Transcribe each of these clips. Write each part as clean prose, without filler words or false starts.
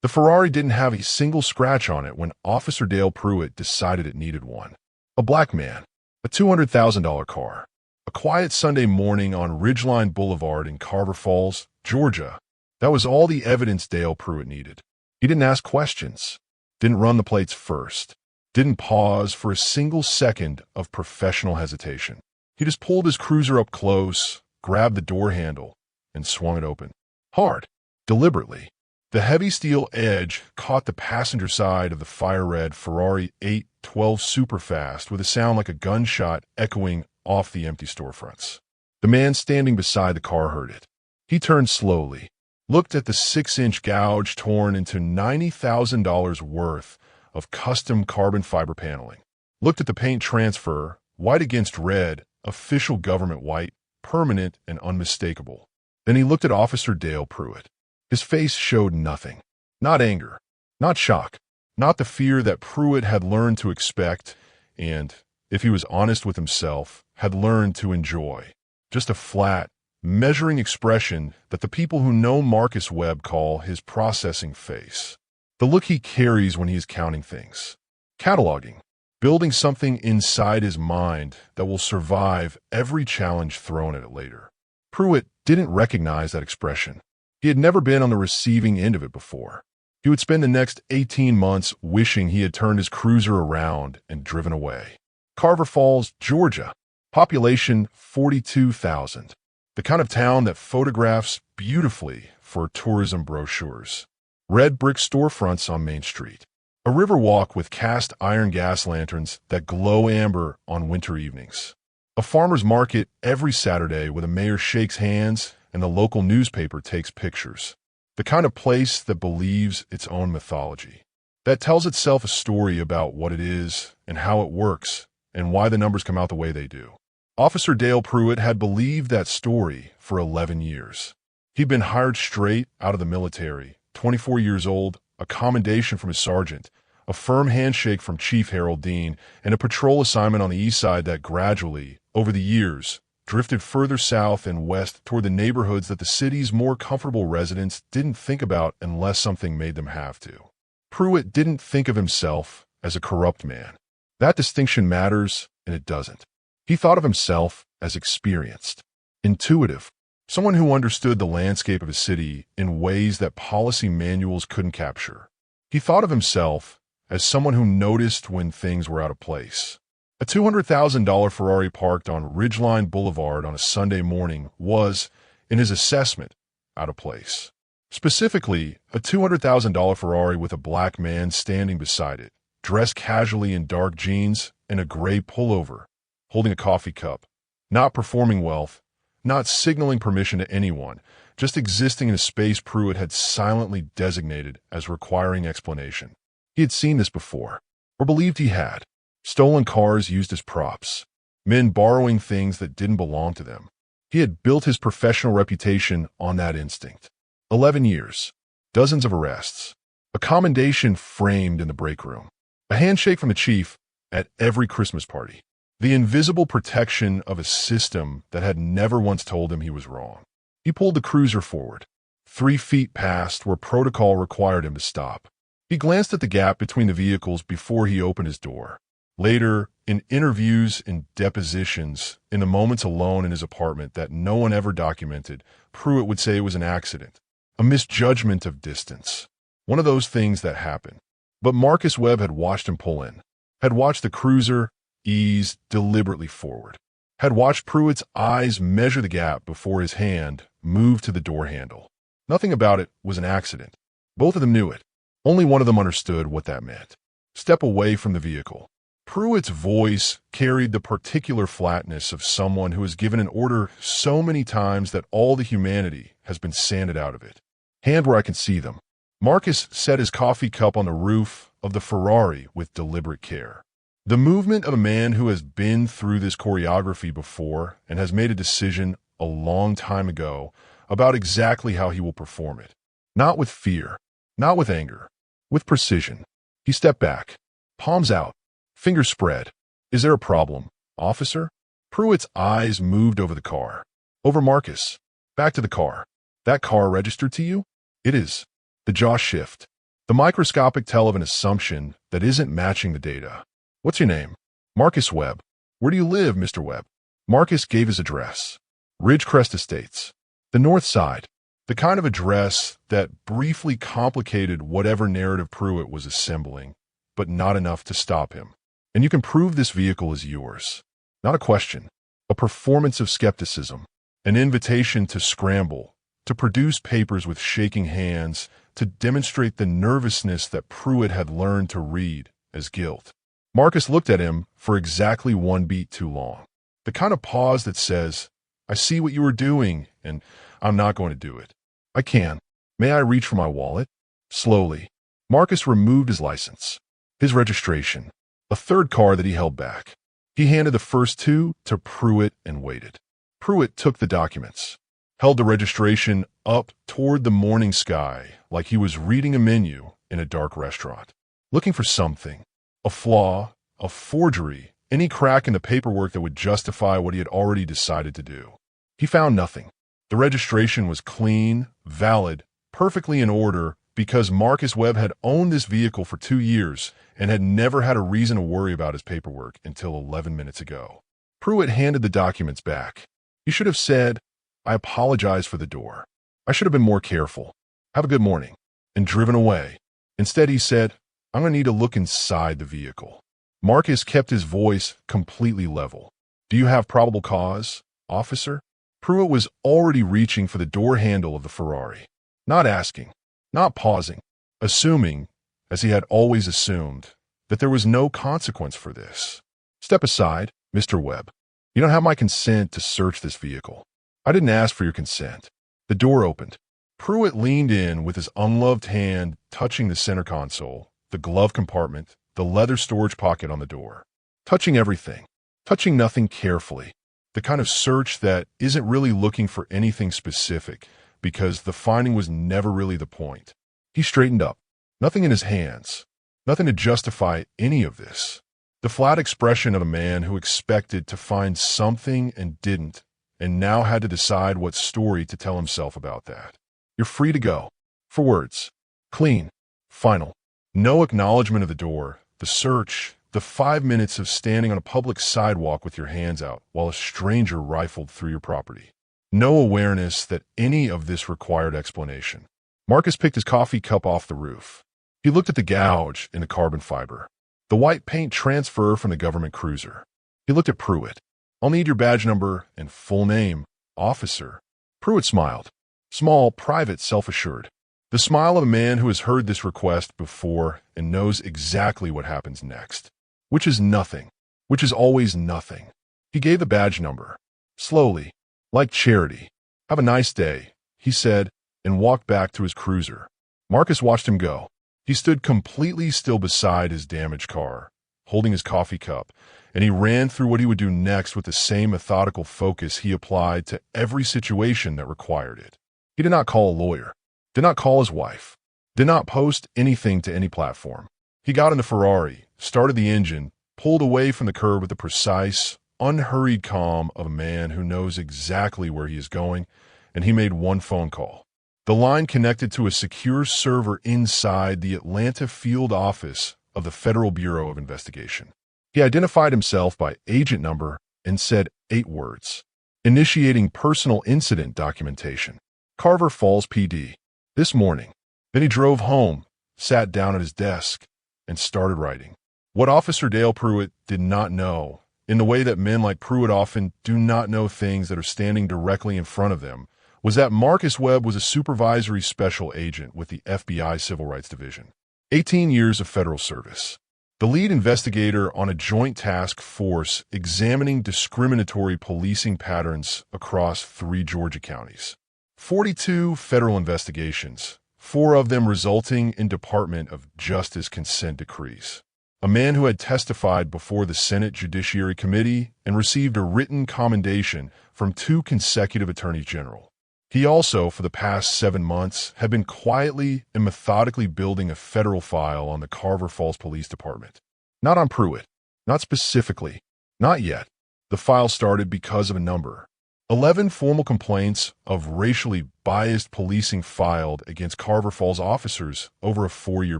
The Ferrari didn't have a single scratch on it when Officer Dale Pruitt decided it needed one. A black man, a $200,000 car. A quiet Sunday morning on Ridgeline Boulevard in Carver Falls, Georgia. That was all the evidence Dale Pruitt needed. He didn't ask questions, didn't run the plates first, didn't pause for a single second of professional hesitation. He just pulled his cruiser up close, grabbed the door handle, and swung it open. Hard, deliberately. The heavy steel edge caught the passenger side of the fire-red Ferrari 812 Superfast with a sound like a gunshot echoing off the empty storefronts. The man standing beside the car heard it. He turned slowly, looked at the 6-inch gouge torn into $90,000 worth of custom carbon fiber paneling, looked at the paint transfer, white against red, official government white, permanent and unmistakable. Then he looked at Officer Dale Pruitt. His face showed nothing. Not anger, not shock, not the fear that Pruitt had learned to expect and, if he was honest with himself, had learned to enjoy. Just a flat, measuring expression that the people who know Marcus Webb call his processing face. The look he carries when he is counting things. Cataloging. Building something inside his mind that will survive every challenge thrown at it later. Pruitt didn't recognize that expression. He had never been on the receiving end of it before. He would spend the next 18 months wishing he had turned his cruiser around and driven away. Carver Falls, Georgia. Population 42,000. The kind of town that photographs beautifully for tourism brochures. Red brick storefronts on Main Street. A river walk with cast iron gas lanterns that glow amber on winter evenings. A farmer's market every Saturday where the mayor shakes hands and the local newspaper takes pictures. The kind of place that believes its own mythology. That tells itself a story about what it is and how it works and why the numbers come out the way they do. Officer Dale Pruitt had believed that story for 11 years. He'd been hired straight out of the military, 24 years old, a commendation from his sergeant, a firm handshake from Chief Harold Dean, and a patrol assignment on the east side that gradually, over the years, drifted further south and west toward the neighborhoods that the city's more comfortable residents didn't think about unless something made them have to. Pruitt didn't think of himself as a corrupt man. That distinction matters, and it doesn't. He thought of himself as experienced, intuitive, someone who understood the landscape of a city in ways that policy manuals couldn't capture. He thought of himself as someone who noticed when things were out of place. A $200,000 Ferrari parked on Ridgeline Boulevard on a Sunday morning was, in his assessment, out of place. Specifically, a $200,000 Ferrari with a black man standing beside it, dressed casually in dark jeans and a gray pullover, holding a coffee cup, not performing wealth, not signaling permission to anyone, just existing in a space Pruitt had silently designated as requiring explanation. He had seen this before, or believed he had. Stolen cars used as props. Men borrowing things that didn't belong to them. He had built his professional reputation on that instinct. 11 years. Dozens of arrests. A commendation framed in the break room. A handshake from the chief at every Christmas party. The invisible protection of a system that had never once told him he was wrong. He pulled the cruiser forward, 3 feet past where protocol required him to stop. He glanced at the gap between the vehicles before he opened his door. Later, in interviews and depositions, in the moments alone in his apartment that no one ever documented, Pruitt would say it was an accident, a misjudgment of distance, one of those things that happen. But Marcus Webb had watched him pull in, had watched the cruiser ease deliberately forward, had watched Pruitt's eyes measure the gap before his hand moved to the door handle. Nothing about it was an accident. Both of them knew it. Only one of them understood what that meant. Step away from the vehicle. Pruitt's voice carried the particular flatness of someone who has given an order so many times that all the humanity has been sanded out of it. Hand where I can see them. Marcus set his coffee cup on the roof of the Ferrari with deliberate care. The movement of a man who has been through this choreography before and has made a decision a long time ago about exactly how he will perform it. Not with fear, not with anger, with precision. He stepped back, palms out, fingers spread. Is there a problem, officer? Pruitt's eyes moved over the car, over Marcus, back to the car. That car registered to you? It is. The jaw shift. The microscopic tell of an assumption that isn't matching the data. What's your name? Marcus Webb. Where do you live, Mr. Webb? Marcus gave his address. Ridgecrest Estates. The north side. The kind of address that briefly complicated whatever narrative Pruitt was assembling, but not enough to stop him. And you can prove this vehicle is yours. Not a question. A performance of skepticism. An invitation to scramble, to produce papers with shaking hands, to demonstrate the nervousness that Pruitt had learned to read as guilt. Marcus looked at him for exactly one beat too long. The kind of pause that says, I see what you were doing, and I'm not going to do it. I can. May I reach for my wallet? Slowly, Marcus removed his license, his registration, a third car that he held back. He handed the first two to Pruitt and waited. Pruitt took the documents, held the registration up toward the morning sky like he was reading a menu in a dark restaurant, looking for something, a flaw, a forgery, any crack in the paperwork that would justify what he had already decided to do. He found nothing. The registration was clean, valid, perfectly in order because Marcus Webb had owned this vehicle for 2 years and had never had a reason to worry about his paperwork until 11 minutes ago. Pruitt handed the documents back. He should have said, I apologize for the door. I should have been more careful. Have a good morning. And driven away. Instead, he said, I'm going to need to look inside the vehicle. Marcus kept his voice completely level. Do you have probable cause, officer? Pruitt was already reaching for the door handle of the Ferrari. Not asking, not pausing, assuming, as he had always assumed, that there was no consequence for this. Step aside, Mr. Webb. You don't have my consent to search this vehicle. I didn't ask for your consent. The door opened. Pruitt leaned in with his unloved hand touching the center console, the glove compartment, the leather storage pocket on the door. Touching everything. Touching nothing carefully. The kind of search that isn't really looking for anything specific because the finding was never really the point. He straightened up. Nothing in his hands. Nothing to justify any of this. The flat expression of a man who expected to find something and didn't, and now had to decide what story to tell himself about that. You're free to go. 4 words. Clean. Final. No acknowledgement of the door, the search, the 5 minutes of standing on a public sidewalk with your hands out while a stranger rifled through your property. No awareness that any of this required explanation. Marcus picked his coffee cup off the roof. He looked at the gouge in the carbon fiber, the white paint transfer from the government cruiser. He looked at Pruitt. I'll need your badge number and full name, officer. Pruitt smiled. Small, private, self-assured. The smile of a man who has heard this request before and knows exactly what happens next. Which is nothing. Which is always nothing. He gave the badge number. Slowly, like charity. Have a nice day, he said, and walked back to his cruiser. Marcus watched him go. He stood completely still beside his damaged car, holding his coffee cup, and he ran through what he would do next with the same methodical focus he applied to every situation that required it. He did not call a lawyer, did not call his wife, did not post anything to any platform. He got in the Ferrari, started the engine, pulled away from the curb with the precise, unhurried calm of a man who knows exactly where he is going, and he made one phone call. The line connected to a secure server inside the Atlanta field office of the Federal Bureau of Investigation. He identified himself by agent number and said 8 words. Initiating personal incident documentation. Carver Falls PD. This morning. Then he drove home, sat down at his desk, and started writing. What Officer Dale Pruitt did not know, in the way that men like Pruitt often do not know things that are standing directly in front of them, was that Marcus Webb was a supervisory special agent with the FBI Civil Rights Division. 18 years of federal service. The lead investigator on a joint task force examining discriminatory policing patterns across 3 Georgia counties. 42 federal investigations, 4 of them resulting in Department of Justice consent decrees. A man who had testified before the Senate Judiciary Committee and received a written commendation from 2 consecutive attorneys general. He also, for the past 7 months, had been quietly and methodically building a federal file on the Carver Falls Police Department. Not on Pruitt, not specifically, not yet. The file started because of a number. 11 formal complaints of racially biased policing filed against Carver Falls officers over a 4-year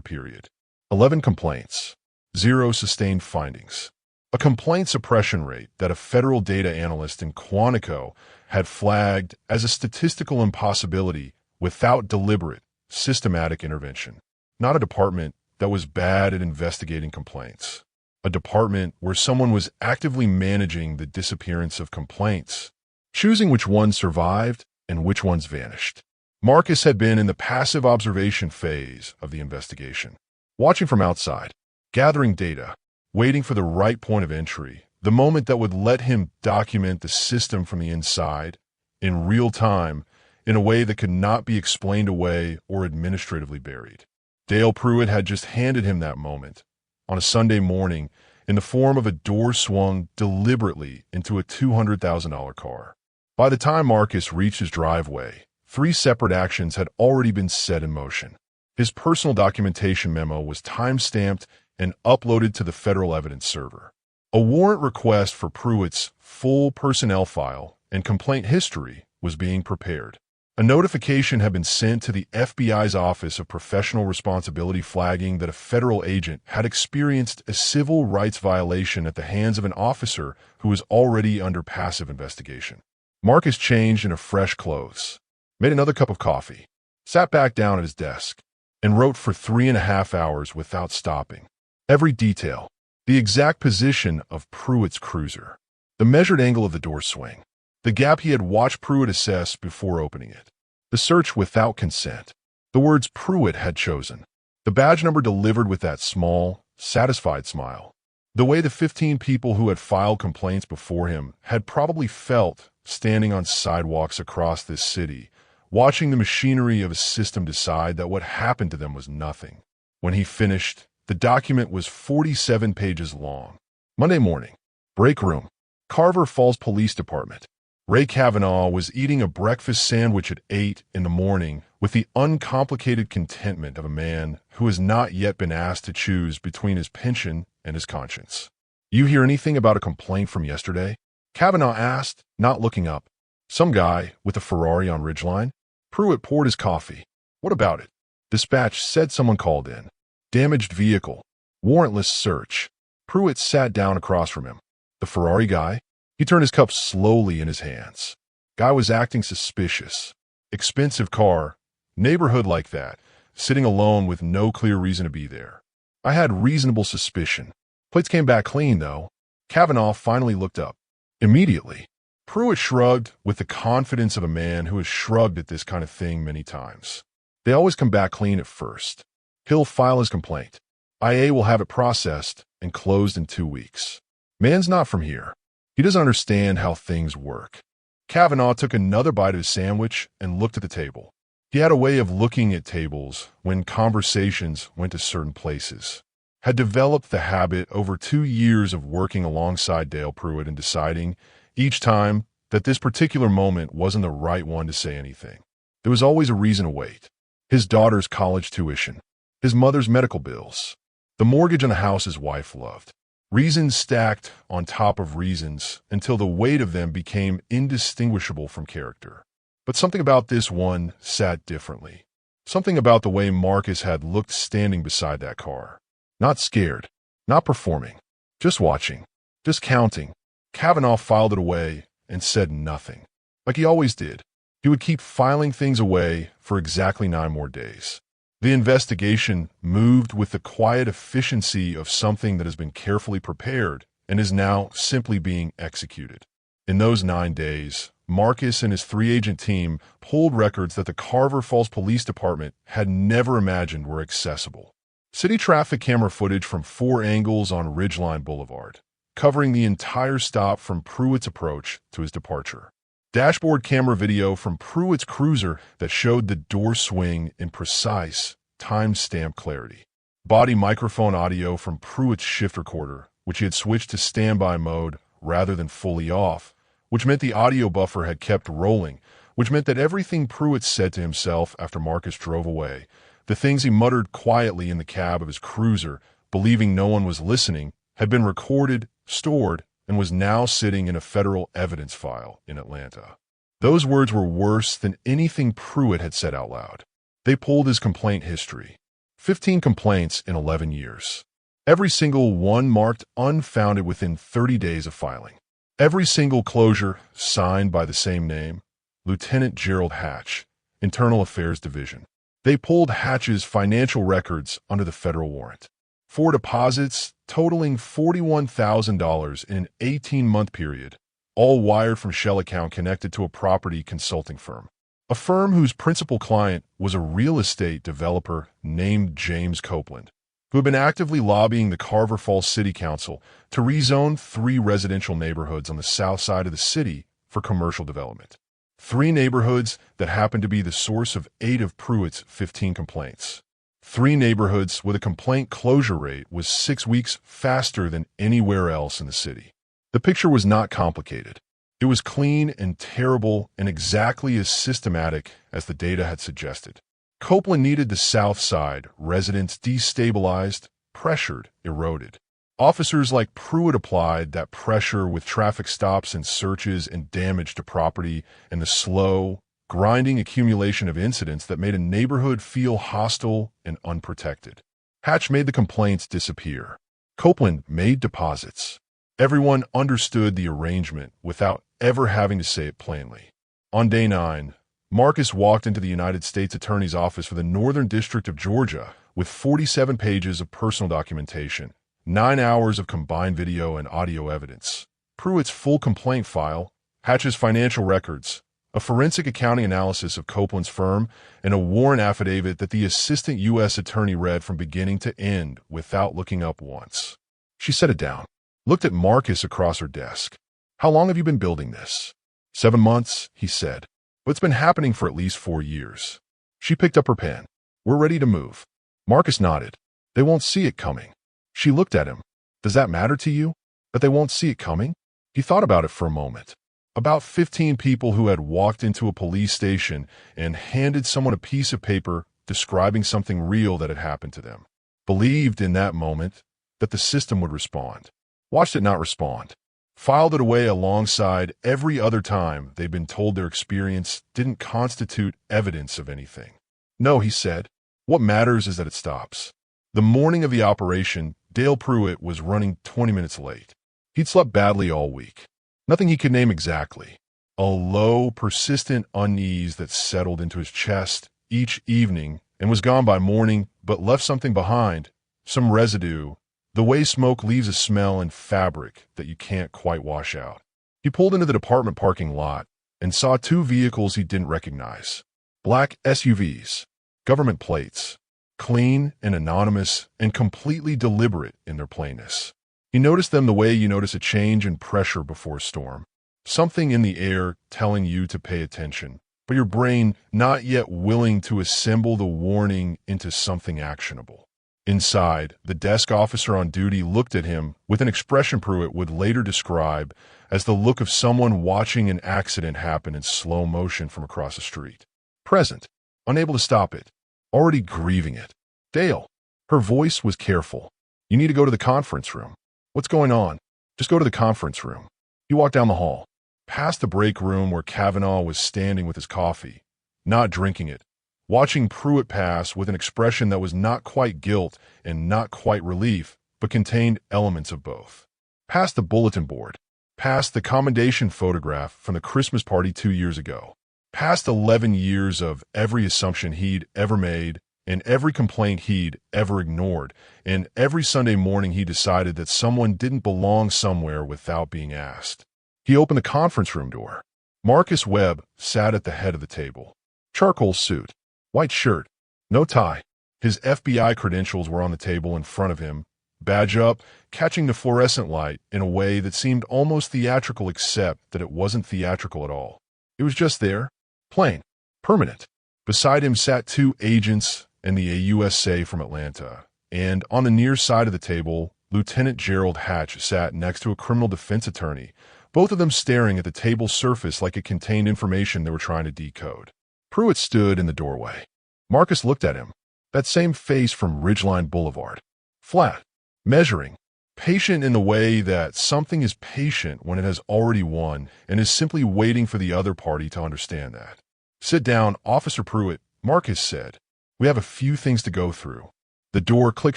period. 11 complaints, 0 sustained findings. A complaint suppression rate that a federal data analyst in Quantico had flagged as a statistical impossibility without deliberate, systematic intervention. Not a department that was bad at investigating complaints. A department where someone was actively managing the disappearance of complaints, choosing which ones survived and which ones vanished. Marcus had been in the passive observation phase of the investigation, watching from outside, gathering data, waiting for the right point of entry, the moment that would let him document the system from the inside, in real time, in a way that could not be explained away or administratively buried. Dale Pruitt had just handed him that moment, on a Sunday morning, in the form of a door swung deliberately into a $200,000 car. By the time Marcus reached his driveway, 3 separate actions had already been set in motion. His personal documentation memo was time-stamped and uploaded to the federal evidence server. A warrant request for Pruitt's full personnel file and complaint history was being prepared. A notification had been sent to the FBI's Office of Professional Responsibility flagging that a federal agent had experienced a civil rights violation at the hands of an officer who was already under passive investigation. Marcus changed into fresh clothes, made another cup of coffee, sat back down at his desk, and wrote for 3.5 hours without stopping. Every detail, the exact position of Pruitt's cruiser, the measured angle of the door swing, the gap he had watched Pruitt assess before opening it, the search without consent, the words Pruitt had chosen, the badge number delivered with that small, satisfied smile, the way the 15 people who had filed complaints before him had probably felt standing on sidewalks across this city, watching the machinery of a system decide that what happened to them was nothing. When he finished, the document was 47 pages long. Monday morning, break room, Carver Falls Police Department. Ray Kavanaugh was eating a breakfast sandwich at 8 in the morning with the uncomplicated contentment of a man who has not yet been asked to choose between his pension and his conscience. "You hear anything about a complaint from yesterday?" Kavanaugh asked, not looking up. "Some guy with a Ferrari on Ridgeline?" Pruitt poured his coffee. "What about it?" Dispatch said someone called in. "Damaged vehicle. Warrantless search." Pruitt sat down across from him. "The Ferrari guy?" He turned his cup slowly in his hands. Guy was acting suspicious. Expensive car, neighborhood like that, sitting alone with no clear reason to be there. "I had reasonable suspicion. Plates came back clean, though." Kavanaugh finally looked up. "Immediately." Pruitt shrugged with the confidence of a man who has shrugged at this kind of thing many times. "They always come back clean at first. He'll file his complaint. IA will have it processed and closed in 2 weeks. Man's not from here. He doesn't understand how things work." Kavanaugh took another bite of his sandwich and looked at the table. He had a way of looking at tables when conversations went to certain places. Had developed the habit over 2 years of working alongside Dale Pruitt and deciding, each time, that this particular moment wasn't the right one to say anything. There was always a reason to wait. His daughter's college tuition, his mother's medical bills, the mortgage on a house his wife loved. Reasons stacked on top of reasons until the weight of them became indistinguishable from character. But something about this one sat differently. Something about the way Marcus had looked standing beside that car. Not scared, not performing, just watching, just counting. Kavanaugh filed it away and said nothing. Like he always did. He would keep filing things away for exactly 9 more days. The investigation moved with the quiet efficiency of something that has been carefully prepared and is now simply being executed. In those 9 days, Marcus and his 3-agent team pulled records that the Carver Falls Police Department had never imagined were accessible. City traffic camera footage from 4 angles on Ridgeline Boulevard, covering the entire stop from Pruitt's approach to his departure. Dashboard camera video from Pruitt's cruiser that showed the door swing in precise, time-stamped clarity. Body microphone audio from Pruitt's shift recorder, which he had switched to standby mode rather than fully off, which meant the audio buffer had kept rolling, which meant that everything Pruitt said to himself after Marcus drove away, the things he muttered quietly in the cab of his cruiser, believing no one was listening, had been recorded, stored, and was now sitting in a federal evidence file in Atlanta. Those words were worse than anything Pruitt had said out loud. They pulled his complaint history. 15 complaints in 11 years. Every single one marked unfounded within 30 days of filing. Every single closure signed by the same name, Lieutenant Gerald Hatch, Internal Affairs Division. They pulled Hatch's financial records under the federal warrant. 4 deposits totaling $41,000 in an 18-month period, all wired from shell account connected to a property consulting firm. A firm whose principal client was a real estate developer named James Copeland, who had been actively lobbying the Carver Falls City Council to rezone 3 residential neighborhoods on the south side of the city for commercial development. 3 neighborhoods that happened to be the source of 8 of Pruitt's 15 complaints. 3 neighborhoods with a complaint closure rate was 6 weeks faster than anywhere else in the city. The picture was not complicated. It was clean and terrible and exactly as systematic as the data had suggested. Copeland needed the south side residents destabilized, pressured, eroded. Officers like Pruitt applied that pressure with traffic stops and searches and damage to property and the slow, grinding accumulation of incidents that made a neighborhood feel hostile and unprotected. Hatch made the complaints disappear. Copeland made deposits. Everyone understood the arrangement without ever having to say it plainly. On day 9, Marcus walked into the United States Attorney's Office for the Northern District of Georgia with 47 pages of personal documentation, 9 hours of combined video and audio evidence, Pruitt's full complaint file, Hatch's financial records, a forensic accounting analysis of Copeland's firm, and a warrant affidavit that the assistant U.S. attorney read from beginning to end without looking up once. She set it down, looked at Marcus across her desk. "How long have you been building this?" 7 months, he said. "But it's been happening for at least 4 years. She picked up her pen. "We're ready to move." Marcus nodded. "They won't see it coming." She looked at him. "Does that matter to you? That they won't see it coming?" He thought about it for a moment. About 15 people who had walked into a police station and handed someone a piece of paper describing something real that had happened to them. Believed in that moment that the system would respond. Watched it not respond. Filed it away alongside every other time they'd been told their experience didn't constitute evidence of anything. "No," he said. "What matters is that it stops." The morning of the operation, Dale Pruitt was running 20 minutes late. He'd slept badly all week. Nothing he could name exactly. A low, persistent unease that settled into his chest each evening and was gone by morning, but left something behind, some residue, the way smoke leaves a smell in fabric that you can't quite wash out. He pulled into the department parking lot and saw 2 vehicles he didn't recognize. Black SUVs, government plates, clean and anonymous and completely deliberate in their plainness. He noticed them the way you notice a change in pressure before a storm. Something in the air telling you to pay attention, but your brain not yet willing to assemble the warning into something actionable. Inside, the desk officer on duty looked at him with an expression Pruitt would later describe as the look of someone watching an accident happen in slow motion from across the street. Present, unable to stop it, already grieving it. "Dale." Her voice was careful. "You need to go to the conference room." "What's going on?" "Just go to the conference room." He walked down the hall, past the break room where Kavanaugh was standing with his coffee, not drinking it, watching Pruitt pass with an expression that was not quite guilt and not quite relief, but contained elements of both. Past the bulletin board, past the commendation photograph from the Christmas party 2 years ago, past 11 years of every assumption he'd ever made and every complaint he'd ever ignored, and every Sunday morning he decided that someone didn't belong somewhere without being asked. He opened the conference room door. Marcus Webb sat at the head of the table. Charcoal suit, white shirt, no tie. His FBI credentials were on the table in front of him, badge up, catching the fluorescent light in a way that seemed almost theatrical except that it wasn't theatrical at all. It was just there, plain, permanent. Beside him sat 2 agents and the AUSA from Atlanta, and on the near side of the table, Lieutenant Gerald Hatch sat next to a criminal defense attorney, both of them staring at the table's surface like it contained information they were trying to decode. Pruitt stood in the doorway. Marcus looked at him. That same face from Ridgeline Boulevard. Flat, measuring, Patient in the way that something is patient when it has already won and is simply waiting for the other party to understand that. "Sit down, Officer Pruitt," Marcus said. "We have a few things to go through." The door clicked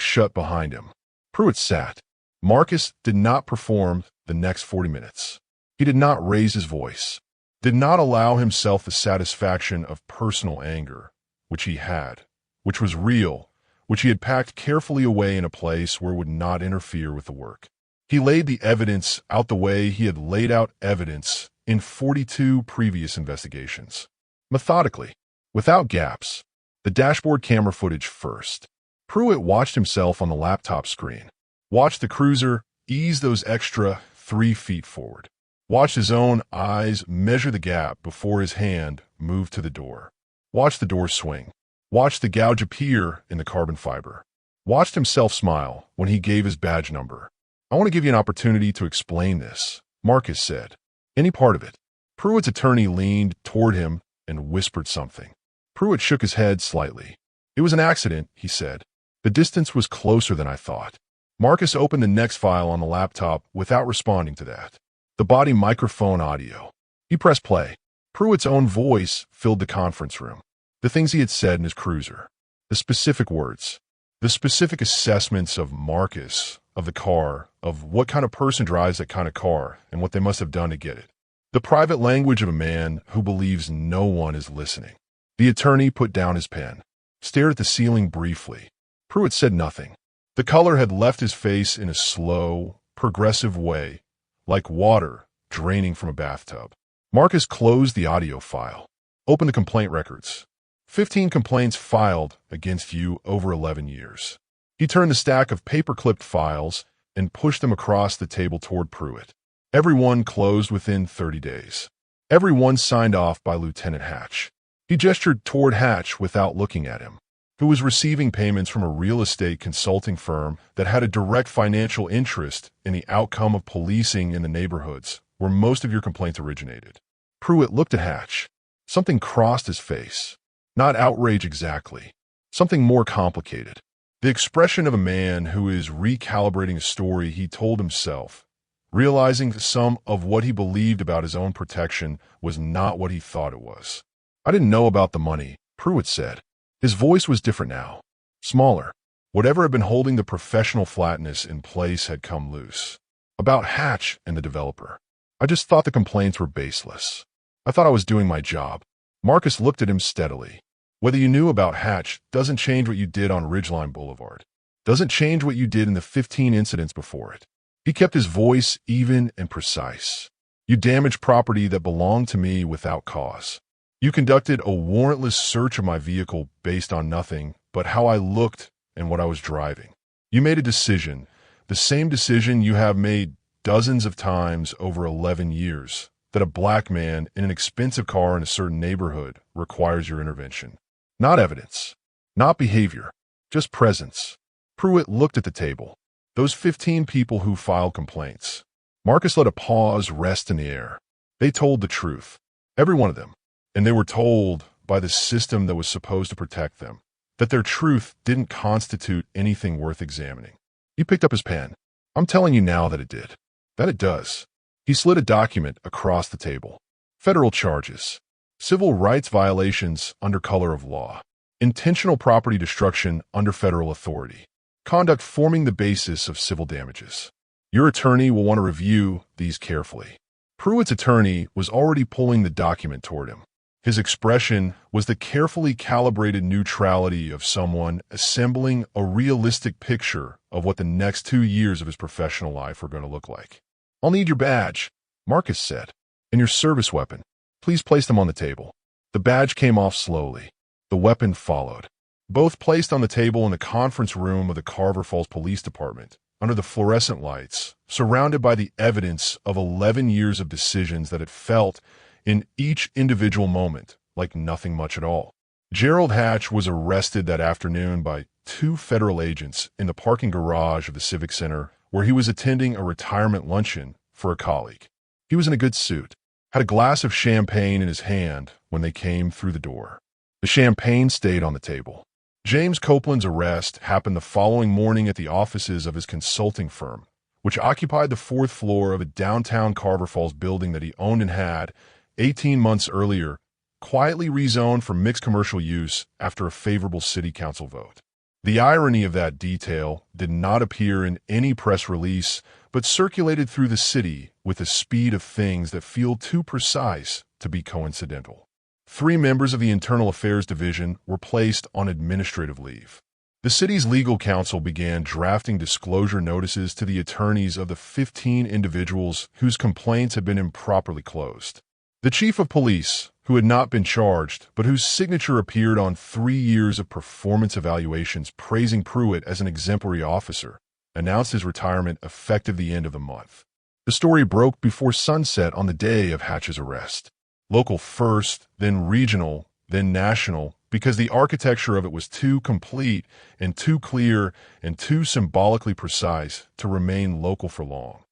shut behind him. Pruitt sat. Marcus did not perform the next 40 minutes. He did not raise his voice, did not allow himself the satisfaction of personal anger, which he had, which was real, which he had packed carefully away in a place where it would not interfere with the work. He laid the evidence out the way he had laid out evidence in 42 previous investigations. Methodically, without gaps. The dashboard camera footage first. Pruitt watched himself on the laptop screen. Watched the cruiser ease those extra 3 feet forward. Watched his own eyes measure the gap before his hand moved to the door. Watched the door swing. Watched the gouge appear in the carbon fiber. Watched himself smile when he gave his badge number. "I want to give you an opportunity to explain this," Marcus said. "Any part of it." Pruitt's attorney leaned toward him and whispered something. Pruitt shook his head slightly. "It was an accident," he said. "The distance was closer than I thought." Marcus opened the next file on the laptop without responding to that. The body microphone audio. He pressed play. Pruitt's own voice filled the conference room. The things he had said in his cruiser. The specific words. The specific assessments of Marcus, of the car, of what kind of person drives that kind of car, and what they must have done to get it. The private language of a man who believes no one is listening. The attorney put down his pen, stared at the ceiling briefly. Pruitt said nothing. The color had left his face in a slow, progressive way, like water draining from a bathtub. Marcus closed the audio file. Opened the complaint records. 15 complaints filed against you over 11 years. He turned the stack of paper-clipped files and pushed them across the table toward Pruitt. Every one closed within 30 days. Every one signed off by Lieutenant Hatch. He gestured toward Hatch without looking at him, who was receiving payments from a real estate consulting firm that had a direct financial interest in the outcome of policing in the neighborhoods where most of your complaints originated. Pruitt looked at Hatch. Something crossed his face. Not outrage exactly. Something more complicated. The expression of a man who is recalibrating a story he told himself, realizing some of what he believed about his own protection was not what he thought it was. "I didn't know about the money," Pruitt said. His voice was different now. Smaller. Whatever had been holding the professional flatness in place had come loose. "About Hatch and the developer. I just thought the complaints were baseless. I thought I was doing my job." Marcus looked at him steadily. "Whether you knew about Hatch doesn't change what you did on Ridgeline Boulevard. Doesn't change what you did in the 15 incidents before it." He kept his voice even and precise. "You damaged property that belonged to me without cause. You conducted a warrantless search of my vehicle based on nothing but how I looked and what I was driving. You made a decision, the same decision you have made dozens of times over 11 years, that a black man in an expensive car in a certain neighborhood requires your intervention. Not evidence, not behavior, just presence." Pruitt looked at the table. Those 15 people who filed complaints. Marcus let a pause rest in the air. They told the truth. Every one of them. And they were told by the system that was supposed to protect them that their truth didn't constitute anything worth examining. He picked up his pen. "I'm telling you now that it did. That it does." He slid a document across the table. Federal charges. Civil rights violations under color of law. Intentional property destruction under federal authority. Conduct forming the basis of civil damages. Your attorney will want to review these carefully. Pruitt's attorney was already pulling the document toward him. His expression was the carefully calibrated neutrality of someone assembling a realistic picture of what the next 2 years of his professional life were going to look like. "I'll need your badge," Marcus said, "and your service weapon. Please place them on the table." The badge came off slowly. The weapon followed. Both placed on the table in the conference room of the Carver Falls Police Department, under the fluorescent lights, surrounded by the evidence of 11 years of decisions that had felt, in each individual moment, like nothing much at all. Gerald Hatch was arrested that afternoon by 2 federal agents in the parking garage of the Civic Center where he was attending a retirement luncheon for a colleague. He was in a good suit, had a glass of champagne in his hand when they came through the door. The champagne stayed on the table. James Copeland's arrest happened the following morning at the offices of his consulting firm, which occupied the fourth floor of a downtown Carver Falls building that he owned and had, 18 months earlier, quietly rezoned for mixed commercial use after a favorable city council vote. The irony of that detail did not appear in any press release, but circulated through the city with the speed of things that feel too precise to be coincidental. 3 members of the Internal Affairs Division were placed on administrative leave. The city's legal counsel began drafting disclosure notices to the attorneys of the 15 individuals whose complaints had been improperly closed. The chief of police, who had not been charged, but whose signature appeared on 3 years of performance evaluations praising Pruitt as an exemplary officer, announced his retirement effective the end of the month. The story broke before sunset on the day of Hatch's arrest. Local first, then regional, then national, because the architecture of it was too complete and too clear and too symbolically precise to remain local for long.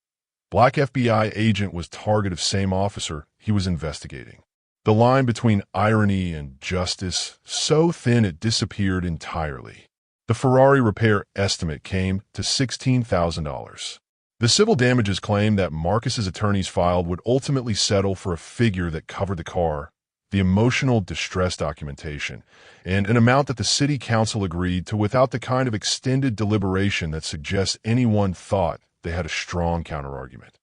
Black FBI agent was target of same officer he was investigating. The line between irony and justice so thin it disappeared entirely. The Ferrari repair estimate came to $16,000. The civil damages claim that Marcus's attorneys filed would ultimately settle for a figure that covered the car, the emotional distress documentation, and an amount that the city council agreed to without the kind of extended deliberation that suggests anyone thought they had a strong counterargument.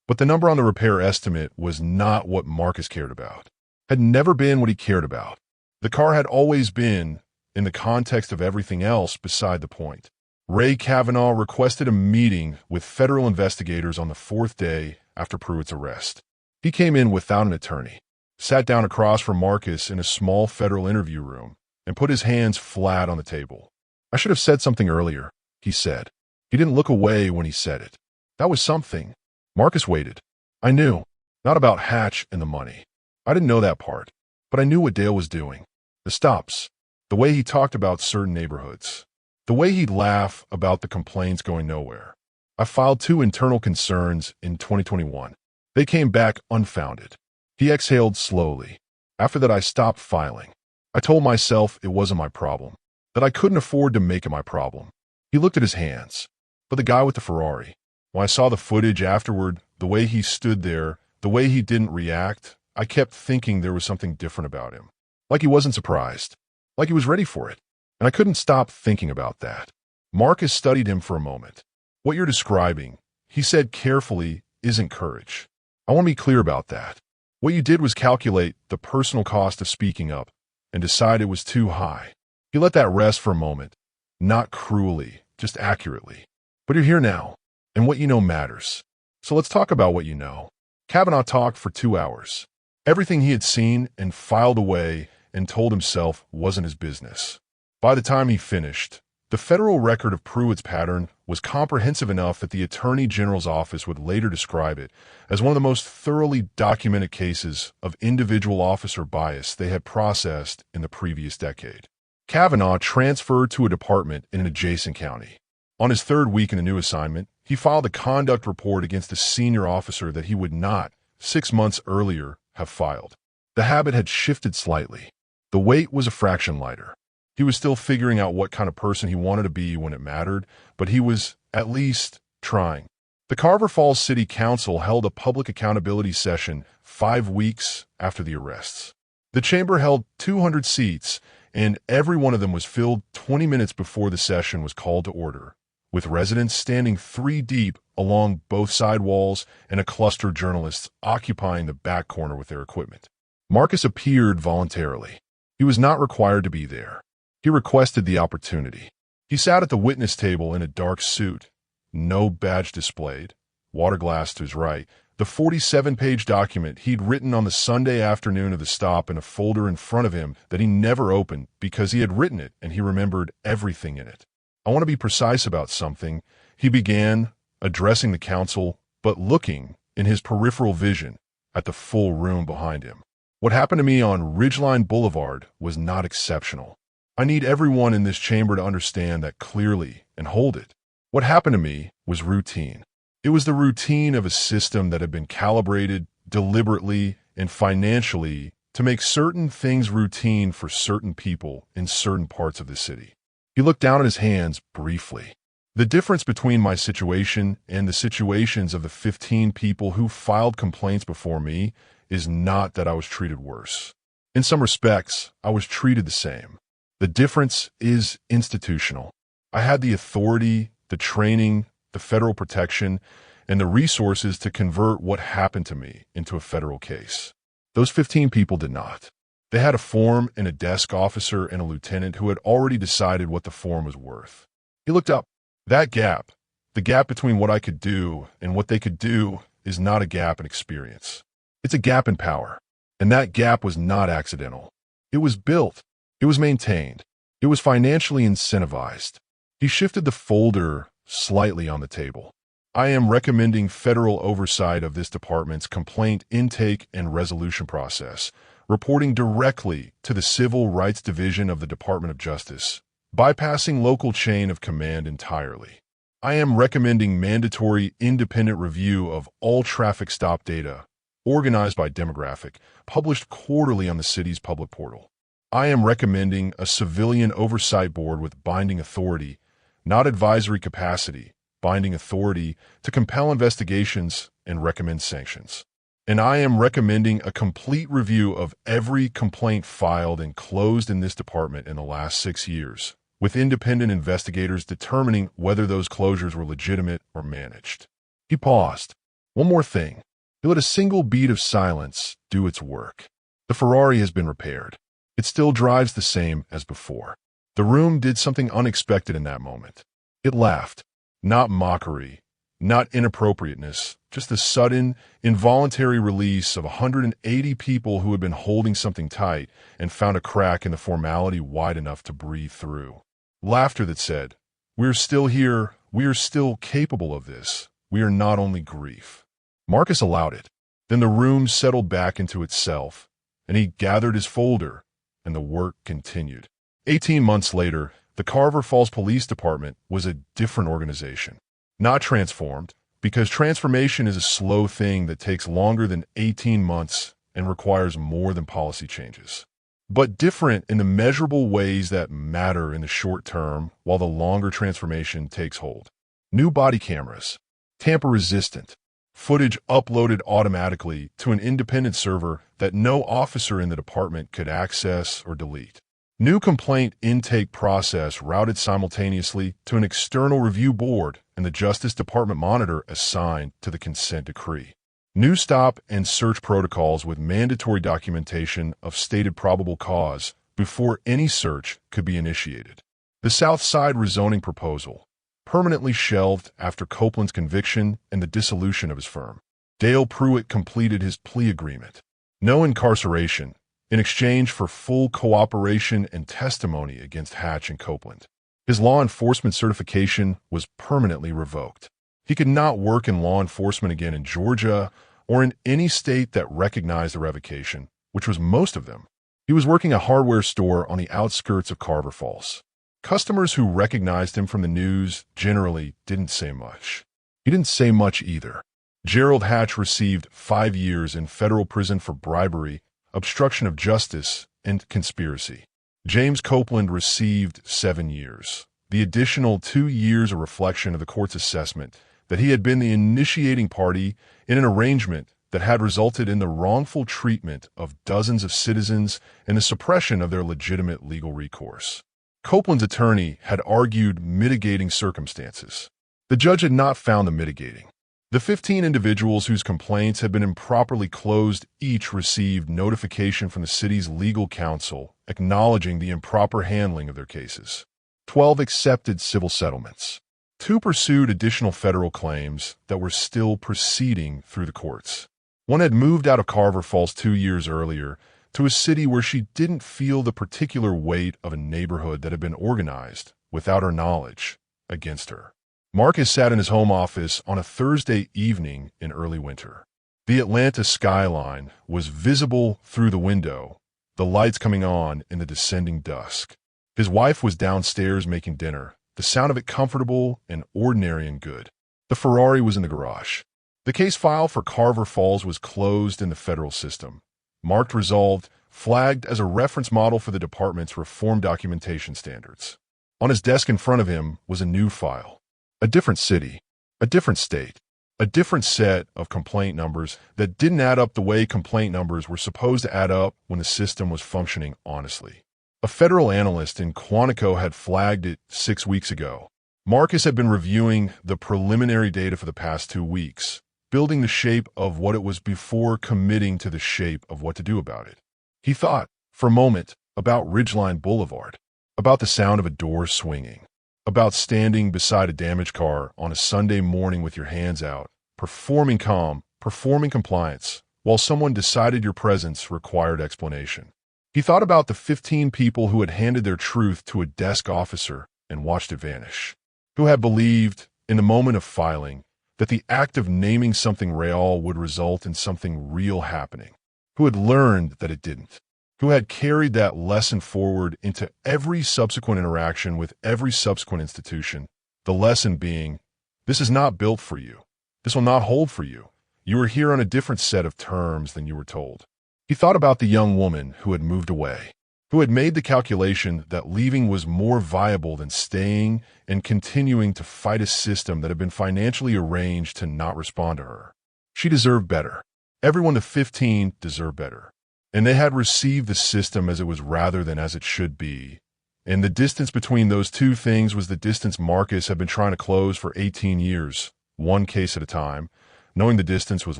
But the number on the repair estimate was not what Marcus cared about, had never been what he cared about. The car had always been, in the context of everything else, beside the point. Ray Kavanaugh requested a meeting with federal investigators on the 4th day after Pruitt's arrest. He came in without an attorney, sat down across from Marcus in a small federal interview room, and put his hands flat on the table. "I should have said something earlier," he said. He didn't look away when he said it. That was something. Marcus waited. "I knew. Not about Hatch and the money. I didn't know that part. But I knew what Dale was doing. The stops. The way he talked about certain neighborhoods. The way he'd laugh about the complaints going nowhere. I filed 2 internal concerns in 2021. They came back unfounded." He exhaled slowly. "After that, I stopped filing. I told myself it wasn't my problem, that I couldn't afford to make it my problem." He looked at his hands. "But the guy with the Ferrari, when I saw the footage afterward, the way he stood there, the way he didn't react, I kept thinking there was something different about him. Like he wasn't surprised. Like he was ready for it. And I couldn't stop thinking about that." Marcus studied him for a moment. "What you're describing," he said carefully, "isn't courage. I want to be clear about that. What you did was calculate the personal cost of speaking up and decide it was too high." He let that rest for a moment, not cruelly, just accurately. "But you're here now, and what you know matters. So let's talk about what you know." Kavanaugh talked for 2 hours. Everything he had seen and filed away and told himself wasn't his business. By the time he finished, the federal record of Pruitt's pattern was comprehensive enough that the Attorney General's office would later describe it as one of the most thoroughly documented cases of individual officer bias they had processed in the previous decade. Kavanaugh transferred to a department in an adjacent county. On his 3rd week in the new assignment, he filed a conduct report against a senior officer that he would not, 6 months earlier, have filed. The habit had shifted slightly. The weight was a fraction lighter. He was still figuring out what kind of person he wanted to be when it mattered, but he was, at least, trying. The Carver Falls City Council held a public accountability session 5 weeks after the arrests. The chamber held 200 seats, and every one of them was filled 20 minutes before the session was called to order, with residents standing 3 deep along both side walls and a cluster of journalists occupying the back corner with their equipment. Marcus appeared voluntarily. He was not required to be there. He requested the opportunity. He sat at the witness table in a dark suit, no badge displayed, water glass to his right, the 47-page document he'd written on the Sunday afternoon of the stop in a folder in front of him that he never opened because he had written it and he remembered everything in it. "I want to be precise about something," he began, addressing the council, but looking, in his peripheral vision, at the full room behind him. "What happened to me on Ridgeline Boulevard was not exceptional. I need everyone in this chamber to understand that clearly and hold it. What happened to me was routine. It was the routine of a system that had been calibrated deliberately and financially to make certain things routine for certain people in certain parts of the city." He looked down at his hands briefly. The difference between my situation and the situations of the 15 people who filed complaints before me is not that I was treated worse. In some respects, I was treated the same. The difference is institutional. I had the authority, the training, the federal protection, and the resources to convert what happened to me into a federal case. Those 15 people did not. They had a form and a desk officer and a lieutenant who had already decided what the form was worth. He looked up. That gap, the gap between what I could do and what they could do, is not a gap in experience. It's a gap in power. And that gap was not accidental. It was built. It was maintained. It was financially incentivized. He shifted the folder slightly on the table. I am recommending federal oversight of this department's complaint intake and resolution process, reporting directly to the Civil Rights Division of the Department of Justice, bypassing local chain of command entirely. I am recommending mandatory independent review of all traffic stop data, organized by demographic, published quarterly on the city's public portal. I am recommending a civilian oversight board with binding authority, not advisory capacity, binding authority to compel investigations and recommend sanctions. And I am recommending a complete review of every complaint filed and closed in this department in the last 6 years, with independent investigators determining whether those closures were legitimate or managed. He paused. One more thing. He let a single beat of silence do its work. The Ferrari has been repaired. It still drives the same as before. The room did something unexpected in that moment. It laughed. Not mockery, not inappropriateness, just the sudden, involuntary release of 180 people who had been holding something tight and found a crack in the formality wide enough to breathe through. Laughter that said, "We're still here, we are still capable of this, we are not only grief." Marcus allowed it. Then the room settled back into itself, and he gathered his folder, and the work continued. 18 months later, the Carver Falls Police Department was a different organization. Not transformed, because transformation is a slow thing that takes longer than 18 months and requires more than policy changes. But different in the measurable ways that matter in the short term while the longer transformation takes hold. New body cameras, tamper-resistant, footage uploaded automatically to an independent server that no officer in the department could access or delete. New complaint intake process routed simultaneously to an external review board and the Justice Department monitor assigned to the consent decree. New stop and search protocols with mandatory documentation of stated probable cause before any search could be initiated. The South Side rezoning proposal, permanently shelved after Copeland's conviction and the dissolution of his firm. Dale Pruitt completed his plea agreement. No incarceration, in exchange for full cooperation and testimony against Hatch and Copeland. His law enforcement certification was permanently revoked. He could not work in law enforcement again in Georgia or in any state that recognized the revocation, which was most of them. He was working a hardware store on the outskirts of Carver Falls. Customers who recognized him from the news generally didn't say much. He didn't say much either. Gerald Hatch received 5 years in federal prison for bribery, obstruction of justice, and conspiracy. James Copeland received 7 years. The additional 2 years a reflection of the court's assessment that he had been the initiating party in an arrangement that had resulted in the wrongful treatment of dozens of citizens and the suppression of their legitimate legal recourse. Copeland's attorney had argued mitigating circumstances. The judge had not found the mitigating. The 15 individuals whose complaints had been improperly closed each received notification from the city's legal counsel acknowledging the improper handling of their cases. 12 accepted civil settlements. 2 pursued additional federal claims that were still proceeding through the courts. One had moved out of Carver Falls 2 years earlier to a city where she didn't feel the particular weight of a neighborhood that had been organized, without her knowledge, against her. Marcus sat in his home office on a Thursday evening in early winter. The Atlanta skyline was visible through the window, the lights coming on in the descending dusk. His wife was downstairs making dinner, the sound of it comfortable and ordinary and good. The Ferrari was in the garage. The case file for Carver Falls was closed in the federal system, marked resolved, flagged as a reference model for the department's reform documentation standards. On his desk in front of him was a new file. A different city, a different state, a different set of complaint numbers that didn't add up the way complaint numbers were supposed to add up when the system was functioning honestly. A federal analyst in Quantico had flagged it 6 weeks ago. Marcus had been reviewing the preliminary data for the past 2 weeks, building the shape of what it was before committing to the shape of what to do about it. He thought, for a moment, about Ridgeline Boulevard, about the sound of a door swinging, about standing beside a damaged car on a Sunday morning with your hands out, performing calm, performing compliance, while someone decided your presence required explanation. He thought about the 15 people who had handed their truth to a desk officer and watched it vanish, who had believed, in the moment of filing, that the act of naming something real would result in something real happening, who had learned that it didn't, who had carried that lesson forward into every subsequent interaction with every subsequent institution, the lesson being, this is not built for you. This will not hold for you. You are here on a different set of terms than you were told. He thought about the young woman who had moved away, who had made the calculation that leaving was more viable than staying and continuing to fight a system that had been financially arranged to not respond to her. She deserved better. Everyone to 15 deserved better. And they had received the system as it was rather than as it should be. And the distance between those two things was the distance Marcus had been trying to close for 18 years, one case at a time, knowing the distance was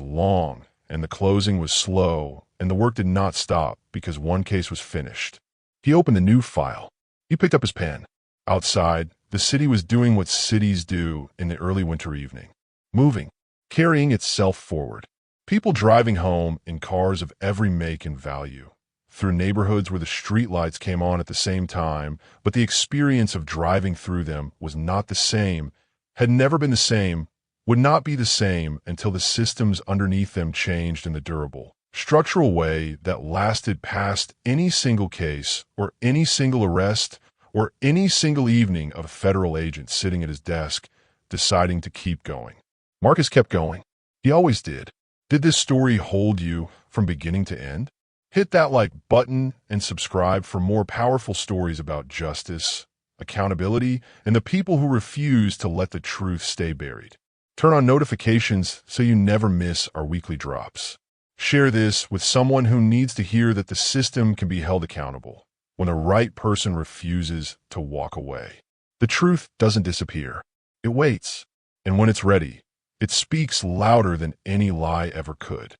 long and the closing was slow and the work did not stop because one case was finished. He opened a new file. He picked up his pen. Outside, the city was doing what cities do in the early winter evening, moving, carrying itself forward. People driving home in cars of every make and value, through neighborhoods where the streetlights came on at the same time, but the experience of driving through them was not the same, had never been the same, would not be the same until the systems underneath them changed in the durable, structural way that lasted past any single case or any single arrest or any single evening of a federal agent sitting at his desk deciding to keep going. Marcus kept going. He always did. Did this story hold you from beginning to end? Hit that like button and subscribe for more powerful stories about justice, accountability, and the people who refuse to let the truth stay buried. Turn on notifications so you never miss our weekly drops. Share this with someone who needs to hear that the system can be held accountable when the right person refuses to walk away. The truth doesn't disappear. It waits, and when it's ready, it speaks louder than any lie ever could.